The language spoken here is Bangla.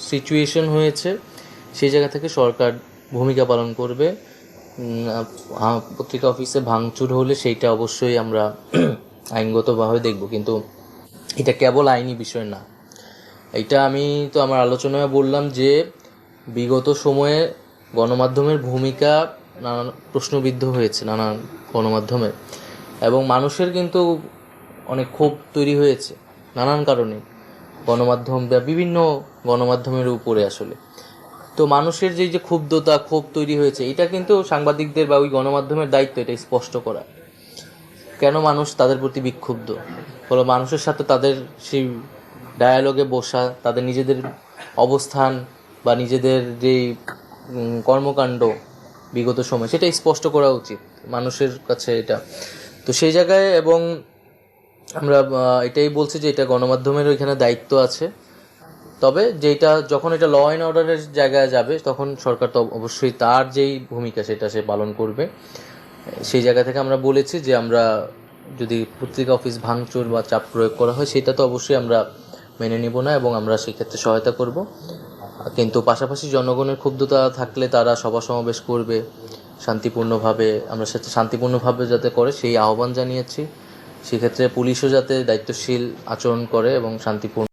সিচুয়েশন হয়েছে সেই জায়গা থেকে সরকার ভূমিকা পালন করবে। পত্রিকা অফিসে ভাঙচুর হলে সেইটা অবশ্যই আমরা আইনগতভাবে দেখব, কিন্তু এটা কেবল আইনি বিষয় না। এটা আমি তো আমার আলোচনায় বললাম যে বিগত সময়ে গণমাধ্যমের ভূমিকা নানান প্রশ্নবিদ্ধ হয়েছে, নানান গণমাধ্যমের, এবং মানুষের কিন্তু অনেক ক্ষোভ তৈরি হয়েছে নানান কারণে গণমাধ্যম বা বিভিন্ন গণমাধ্যমের উপরে আসলে। তো মানুষের যে ক্ষোভ তৈরি হয়েছে, এটা কিন্তু সাংবাদিকদের বা ওই গণমাধ্যমের দায়িত্ব এটা স্পষ্ট করা কেন মানুষ তাদের প্রতি বিক্ষুব্ধ। ফলে মানুষের সাথে তাদের সেই ডায়ালগে বসা, তাদের নিজেদের অবস্থান বা নিজেদের যেই কর্মকাণ্ড বিগত সময় সেটা স্পষ্ট করা উচিত মানুষের কাছে এটা। তো সেই জায়গায় এবং আমরা এটাই বলছি যে এটা গণমাধ্যমের ওইখানে দায়িত্ব আছে। তবে যেটা যখন এটা ল অ্যান্ড অর্ডারের জায়গায় যাবে তখন সরকার তো অবশ্যই তার যেই ভূমিকা সেটা সে পালন করবে। সেই জায়গা থেকে আমরা বলেছি যে আমরা যদি পত্রিকা অফিস ভাঙচুর বা চাপ প্রয়োগ করা হয় সেটা তো অবশ্যই আমরা মেনে নেব না, এবং আমরা সেক্ষেত্রে সহায়তা করব। কিন্তু পাশাপাশি জনগণের ক্ষুব্ধতা থাকলে তারা সভা সমাবেশ করবে শান্তিপূর্ণভাবে, আমরা সেটা শান্তিপূর্ণভাবে যাতে করে সেই আহ্বান জানিয়েছি। সেক্ষেত্রে পুলিশও যাতে দায়িত্বশীল আচরণ করে এবং শান্তিপূর্ণ